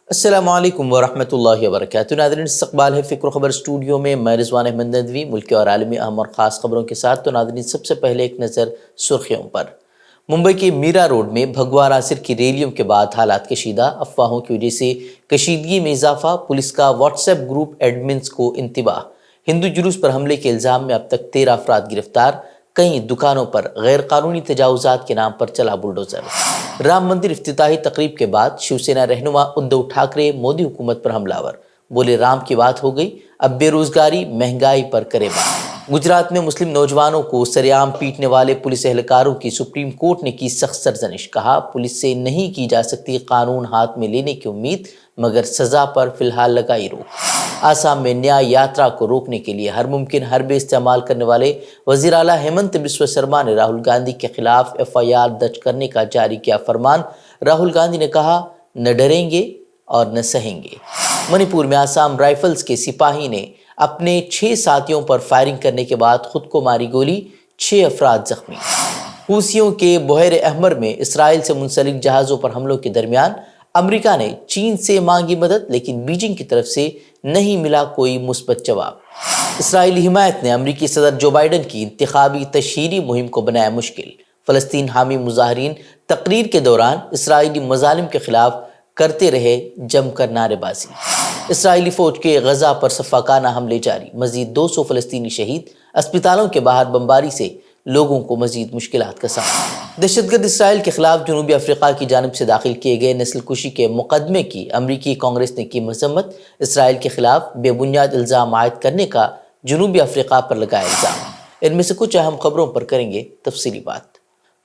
السلام علیکم ورحمۃ اللہ وبرکاتہ۔ ناظرین، استقبال ہے فکر و خبر اسٹوڈیو میں، میں رضوان احمد ندوی، ملکی اور عالمی اہم اور خاص خبروں کے ساتھ۔ تو ناظرین، سب سے پہلے ایک نظر سرخیوں پر۔ ممبئی کے میرا روڈ میں بھگوان آصر کی ریلیوں کے بعد حالات کشیدہ، افواہوں کی وجہ سے کشیدگی میں اضافہ، پولیس کا واٹس ایپ گروپ ایڈمنز کو انتباہ، ہندو جلوس پر حملے کے الزام میں اب تک 13 افراد گرفتار، کئی دکانوں پر غیر قانونی تجاوزات کے نام پر چلا بلڈوزر۔ رام مندر افتتاحی تقریب کے بعد شیو سینا رہنما ادھو ٹھاکرے مودی حکومت پر حملہ آور، بولے رام کی بات ہو گئی، اب بے روزگاری مہنگائی پر کرے بات۔ گجرات میں مسلم نوجوانوں کو سریعام پیٹنے والے پولیس اہلکاروں کی سپریم کورٹ نے کی سخت سرزنش، کہا پولیس سے نہیں کی جا سکتی قانون ہاتھ میں لینے کی امید، مگر سزا پر فی الحال لگائی روک۔ آسام میں نیا یاترا کو روکنے کے لیے ہر ممکن حربے استعمال کرنے والے وزیر اعلیٰ ہیمنت بسوا شرما نے راہل گاندھی کے خلاف FIR درج کرنے کا جاری کیا فرمان۔ راہل گاندھی نے کہا، نہ ڈریں گے اور نہ سہیں گے۔ منی پور میں آسام رائفلز کے سپاہی نے اپنے 6 ساتھیوں پر فائرنگ کرنے کے بعد خود کو ماری گولی، 6 افراد زخمی۔ حوثیوں کے بحیر احمر میں اسرائیل سے منسلک جہازوں پر حملوں کے درمیان امریکہ نے چین سے مانگی مدد، لیکن بیجنگ کی طرف سے نہیں ملا کوئی مثبت جواب۔ اسرائیلی حمایت نے امریکی صدر جو بائیڈن کی انتخابی تشہیری مہم کو بنایا مشکل۔ فلسطین حامی مظاہرین تقریر کے دوران اسرائیلی مظالم کے خلاف کرتے رہے جم کر نعرے بازی۔ اسرائیلی فوج کے غزہ پر سفاکانہ حملے جاری، مزید 200 فلسطینی شہید، اسپتالوں کے باہر بمباری سے لوگوں کو مزید مشکلات کا سامنا۔ دہشت گرد اسرائیل کے خلاف جنوبی افریقہ کی جانب سے داخل کیے گئے نسل کشی کے مقدمے کی امریکی کانگریس نے کی مذمت، اسرائیل کے خلاف بے بنیاد الزام عائد کرنے کا جنوبی افریقہ پر لگایا الزام۔ ان میں سے کچھ اہم خبروں پر کریں گے تفصیلی بات۔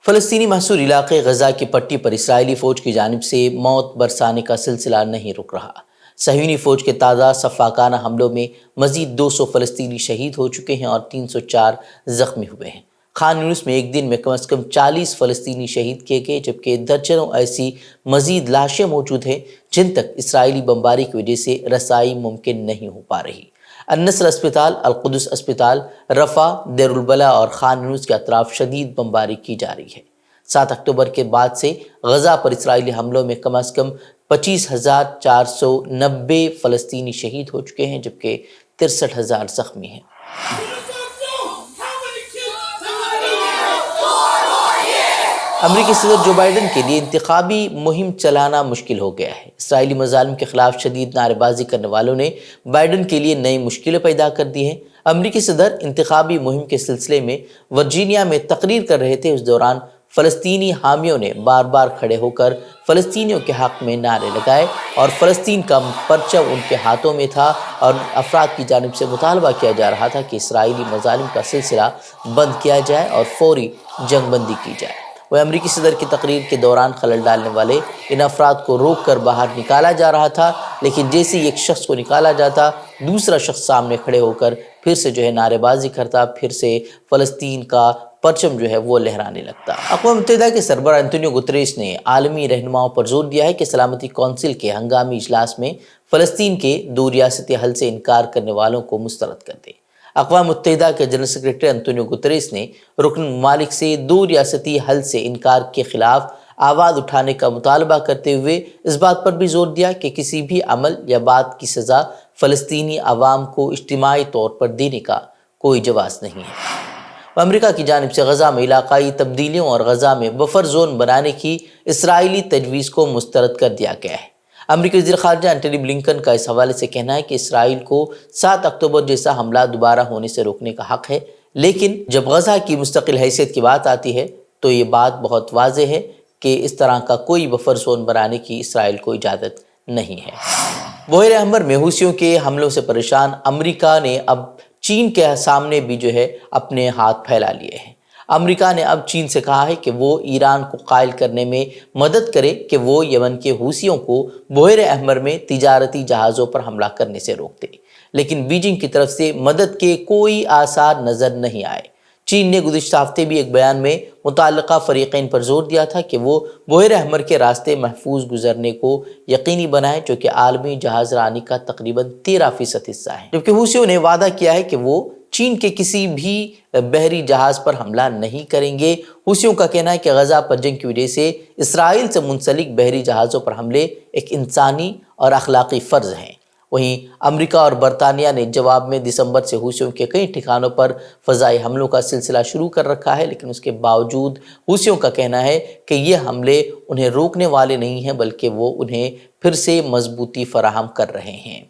فلسطینی محصور علاقے غزہ کی پٹی پر اسرائیلی فوج کی جانب سے موت برسانے کا سلسلہ نہیں رک رہا۔ صہیونی فوج کے تازہ سفاکانہ حملوں میں مزید 200 فلسطینی شہید ہو چکے ہیں اور 304 زخمی ہوئے ہیں۔ خان یونس میں ایک دن میں کم از کم 40 فلسطینی شہید کیے گئے، جبکہ درجنوں ایسی مزید لاشیں موجود ہیں جن تک اسرائیلی بمباری کی وجہ سے رسائی ممکن نہیں ہو پا رہی۔ النصر اسپتال، القدس اسپتال، رفح، دیر البلح اور خان یونس کے اطراف شدید بمباری کی جا رہی ہے۔ 7 اکتوبر کے بعد سے غزہ پر اسرائیلی حملوں میں کم از کم 25,490 فلسطینی شہید ہو چکے ہیں، جبکہ 63,000 زخمی ہیں۔ امریکی صدر جو بائیڈن کے لیے انتخابی مہم چلانا مشکل ہو گیا ہے۔ اسرائیلی مظالم کے خلاف شدید نعرے بازی کرنے والوں نے بائیڈن کے لیے نئی مشکلیں پیدا کر دی ہیں۔ امریکی صدر انتخابی مہم کے سلسلے میں ورجینیا میں تقریر کر رہے تھے، اس دوران فلسطینی حامیوں نے بار بار کھڑے ہو کر فلسطینیوں کے حق میں نعرے لگائے اور فلسطین کا پرچم ان کے ہاتھوں میں تھا، اور افراد کی جانب سے مطالبہ کیا جا رہا تھا کہ اسرائیلی مظالم کا سلسلہ بند کیا جائے اور فوری جنگ بندی کی جائے۔ وہ امریکی صدر کی تقریر کے دوران خلل ڈالنے والے ان افراد کو روک کر باہر نکالا جا رہا تھا، لیکن جیسے ہی ایک شخص کو نکالا جاتا، دوسرا شخص سامنے کھڑے ہو کر پھر سے نعرے بازی کرتا، پھر سے فلسطین کا پرچم وہ لہرانے لگتا۔ اقوام متحدہ کے سربراہ انتونیو گتریس نے عالمی رہنماؤں پر زور دیا ہے کہ سلامتی کونسل کے ہنگامی اجلاس میں فلسطین کے 2 ریاستی حل سے انکار کرنے والوں کو مسترد کر دے۔ اقوام متحدہ کے جنرل سیکرٹری انتونیو گتریس نے رکن ممالک سے 2 ریاستی حل سے انکار کے خلاف آواز اٹھانے کا مطالبہ کرتے ہوئے اس بات پر بھی زور دیا کہ کسی بھی عمل یا بات کی سزا فلسطینی عوام کو اجتماعی طور پر دینے کا کوئی جواز نہیں ہے۔ امریکہ کی جانب سے غزہ میں علاقائی تبدیلیوں اور غزہ میں بفر زون بنانے کی اسرائیلی تجویز کو مسترد کر دیا گیا ہے۔ امریکی وزیر خارجہ اینٹنی بلنکن کا اس حوالے سے کہنا ہے کہ اسرائیل کو 7 اکتوبر جیسا حملہ دوبارہ ہونے سے روکنے کا حق ہے، لیکن جب غزہ کی مستقل حیثیت کی بات آتی ہے تو یہ بات بہت واضح ہے کہ اس طرح کا کوئی بفر زون بنانے کی اسرائیل کو اجازت نہیں ہے۔ بحیر احمر میں حوثیوں کے حملوں سے پریشان امریکہ نے اب چین کے سامنے بھی اپنے ہاتھ پھیلا لیے ہیں۔ امریکہ نے اب چین سے کہا ہے کہ وہ ایران کو قائل کرنے میں مدد کرے کہ وہ یمن کے حوثیوں کو بحیر احمر میں تجارتی جہازوں پر حملہ کرنے سے روک دے، لیکن بیجنگ کی طرف سے مدد کے کوئی آثار نظر نہیں آئے۔ چین نے گزشتہ ہفتے بھی ایک بیان میں متعلقہ فریقین پر زور دیا تھا کہ وہ بحیر احمر کے راستے محفوظ گزرنے کو یقینی بنائیں، جو کہ عالمی جہاز رانی کا تقریباً 13% حصہ ہے، جبکہ حوثیوں نے وعدہ کیا ہے کہ وہ چین کے کسی بھی بحری جہاز پر حملہ نہیں کریں گے۔ حوثیوں کا کہنا ہے کہ غزہ پر جنگ کی وجہ سے اسرائیل سے منسلک بحری جہازوں پر حملے ایک انسانی اور اخلاقی فرض ہیں۔ وہیں امریکہ اور برطانیہ نے جواب میں دسمبر سے حوثیوں کے کئی ٹھکانوں پر فضائی حملوں کا سلسلہ شروع کر رکھا ہے، لیکن اس کے باوجود حوثیوں کا کہنا ہے کہ یہ حملے انہیں روکنے والے نہیں ہیں بلکہ وہ انہیں پھر سے مضبوطی فراہم کر رہے ہیں۔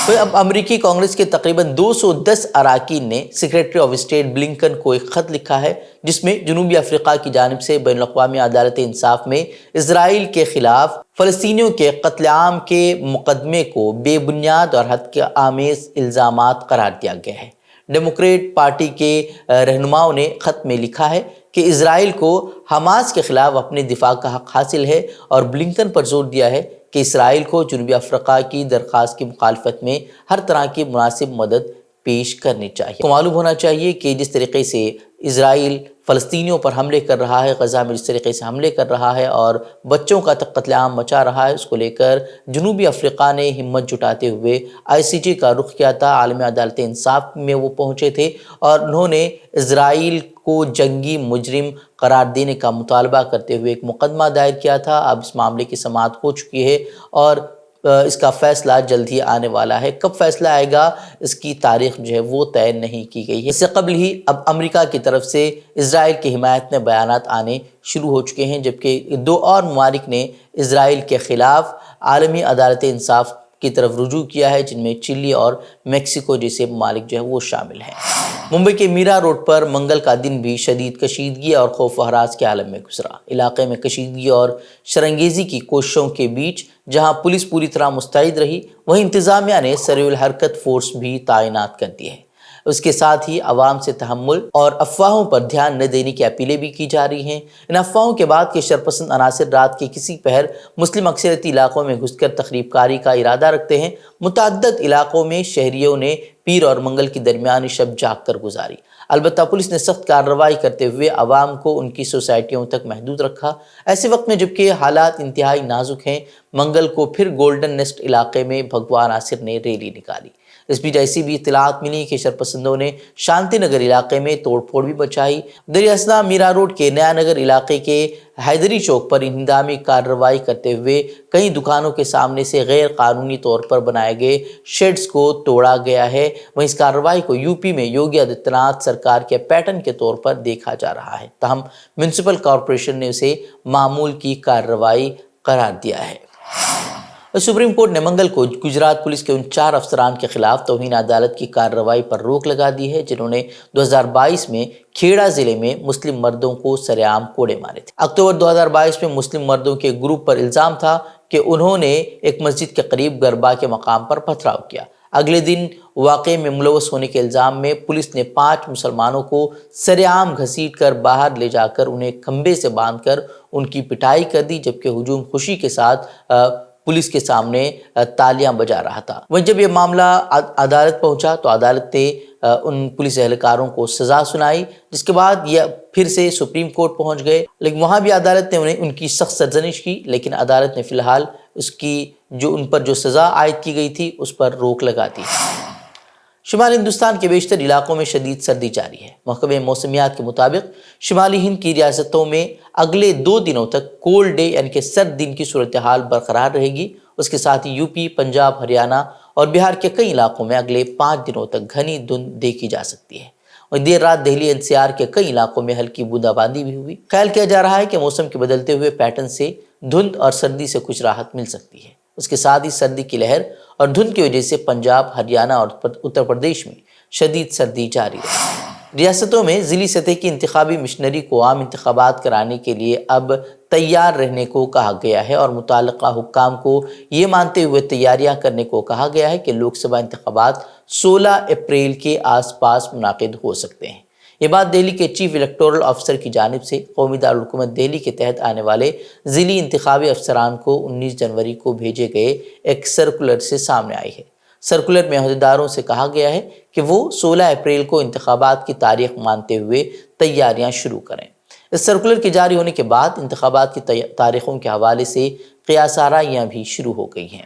تو اب امریکی کانگریس کے تقریباً 210 اراکین نے سیکریٹری آف اسٹیٹ بلنکن کو ایک خط لکھا ہے جس میں جنوبی افریقہ کی جانب سے بین الاقوامی عدالت انصاف میں اسرائیل کے خلاف فلسطینیوں کے قتل عام کے مقدمے کو بے بنیاد اور حد آمیز الزامات قرار دیا گیا ہے۔ ڈیموکریٹ پارٹی کے رہنماؤں نے خط میں لکھا ہے کہ اسرائیل کو حماس کے خلاف اپنے دفاع کا حق حاصل ہے اور بلنکن پر زور دیا ہے کہ اسرائیل کو جنوبی افریقہ کی درخواست کی مخالفت میں ہر طرح کی مناسب مدد پیش کرنی چاہیے۔ کو معلوم ہونا چاہیے کہ جس طریقے سے اسرائیل فلسطینیوں پر حملے کر رہا ہے، غزہ میں جس طریقے سے حملے کر رہا ہے اور بچوں کا قتل عام مچا رہا ہے، اس کو لے کر جنوبی افریقہ نے ہمت جٹاتے ہوئے ICJ کا رخ کیا تھا۔ عالمی عدالت انصاف میں وہ پہنچے تھے اور انہوں نے اسرائیل کو جنگی مجرم قرار دینے کا مطالبہ کرتے ہوئے ایک مقدمہ دائر کیا تھا۔ اب اس معاملے کی سماعت ہو چکی ہے اور اس کا فیصلہ جلد ہی آنے والا ہے۔ کب فیصلہ آئے گا اس کی تاریخ جو ہے وہ طے نہیں کی گئی ہے۔ اس سے قبل ہی اب امریکہ کی طرف سے اسرائیل کی حمایت میں بیانات آنے شروع ہو چکے ہیں، جبکہ دو اور ممالک نے اسرائیل کے خلاف عالمی عدالت انصاف کی طرف رجوع کیا ہے، جن میں چلی اور میکسیکو جیسے ممالک جو ہے وہ شامل ہیں۔ ممبئی کے میرا روڈ پر منگل کا دن بھی شدید کشیدگی اور خوف و ہراس کے عالم میں گزرا۔ علاقے میں کشیدگی اور شرنگیزی کی کوششوں کے بیچ جہاں پولیس پوری طرح مستعد رہی، وہیں انتظامیہ نے سریع الحرکت فورس بھی تعینات کر دی ہے۔ اس کے ساتھ ہی عوام سے تحمل اور افواہوں پر دھیان نہ دینے کی اپیلیں بھی کی جا رہی ہیں۔ ان افواہوں کے بعد کہ شرپسند عناصر رات کے کسی پہر مسلم اکثریتی علاقوں میں گھس کر تخریب کاری کا ارادہ رکھتے ہیں، متعدد علاقوں میں شہریوں نے پیر اور منگل کی درمیانی شب جاگ کر گزاری۔ البتہ پولیس نے سخت کارروائی کرتے ہوئے عوام کو ان کی سوسائٹیوں تک محدود رکھا۔ ایسے وقت میں جبکہ حالات انتہائی نازک ہیں، منگل کو پھر گولڈن نیسٹ علاقے میں بھگوا عناصر نے ریلی نکالی۔ اس بیچ ایسی بھی اطلاعات ملی کہ شرپسندوں نے شانتی نگر علاقے میں توڑ پھوڑ بھی مچائی۔ دریا اثنا میرا روڈ کے نیا نگر علاقے کے حیدری چوک پر انہدامی کارروائی کرتے ہوئے کئی دکانوں کے سامنے سے غیر قانونی طور پر بنائے گئے شیڈز کو توڑا گیا ہے۔ وہیں اس کارروائی کو یوپی میں یوگی آدتیہ ناتھ سرکار کے پیٹرن کے طور پر دیکھا جا رہا ہے، تاہم میونسپل کارپوریشن نے اسے معمول کی کارروائی قرار دیا ہے۔ سپریم کورٹ نے منگل کو گجرات پولیس کے ان 4 افسران کے خلاف توہین عدالت کی کارروائی پر روک لگا دی ہے جنہوں نے 2022 میں کھیڑا ضلع میں مسلم مردوں کو سر عام کوڑے مارے تھے۔ اکتوبر 2022 میں مسلم مردوں کے گروپ پر الزام تھا کہ انہوں نے ایک مسجد کے قریب گربا کے مقام پر پتھراؤ کیا۔ اگلے دن واقعے میں ملوث ہونے کے الزام میں پولیس نے 5 مسلمانوں کو سر عام گھسیٹ کر باہر لے جا کر انہیں کھمبے سے باندھ کر ان کی پٹائی کر دی، جبکہ ہجوم خوشی کے ساتھ پولیس کے سامنے تالیاں بجا رہا تھا۔ وہیں جب یہ معاملہ عدالت پہنچا تو عدالت نے ان پولیس اہلکاروں کو سزا سنائی، جس کے بعد یہ پھر سے سپریم کورٹ پہنچ گئے، لیکن وہاں بھی عدالت نے ان کی سخت سرزنش کی، لیکن عدالت نے فی الحال اس کی ان پر جو سزا عائد کی گئی تھی اس پر روک لگا دی۔ شمالی ہندوستان کے بیشتر علاقوں میں شدید سردی جاری ہے۔ محکمہ موسمیات کے مطابق شمالی ہند کی ریاستوں میں اگلے 2 دنوں تک کولڈ ڈے یعنی کہ سرد دن کی صورتحال برقرار رہے گی۔ اس کے ساتھ ہی یوپی، پنجاب، ہریانہ اور بہار کے کئی علاقوں میں اگلے 5 دنوں تک گھنی دھند دیکھی جا سکتی ہے۔ اور دیر رات دہلی NCR کے کئی علاقوں میں ہلکی بوندا باندی بھی ہوئی۔ خیال کیا جا رہا ہے کہ موسم کے بدلتے ہوئے پیٹرن سے دھند اور سردی سے کچھ راحت مل سکتی ہے۔ اس کے ساتھ ہی سردی کی لہر اور دھند کی وجہ سے پنجاب، ہریانہ اور اتر پردیش میں شدید سردی جاری ہے۔ ریاستوں میں ضلعی سطح کی انتخابی مشنری کو عام انتخابات کرانے کے لیے اب تیار رہنے کو کہا گیا ہے اور متعلقہ حکام کو یہ مانتے ہوئے تیاریاں کرنے کو کہا گیا ہے کہ لوک سبھا انتخابات 16 اپریل کے آس پاس منعقد ہو سکتے ہیں۔ یہ بات دہلی کے چیف الیکٹورل آفیسر کی جانب سے قومی دارالحکومت دہلی کے تحت آنے والے ضلعی انتخابی افسران کو 19 جنوری کو بھیجے گئے ایک سرکولر سے سامنے آئی ہے۔ سرکولر میں عہدیداروں سے کہا گیا ہے کہ وہ 16 اپریل کو انتخابات کی تاریخ مانتے ہوئے تیاریاں شروع کریں۔ اس سرکولر کے جاری ہونے کے بعد انتخابات کی تاریخوں کے حوالے سے قیاس آرائیاں بھی شروع ہو گئی ہیں۔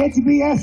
HBS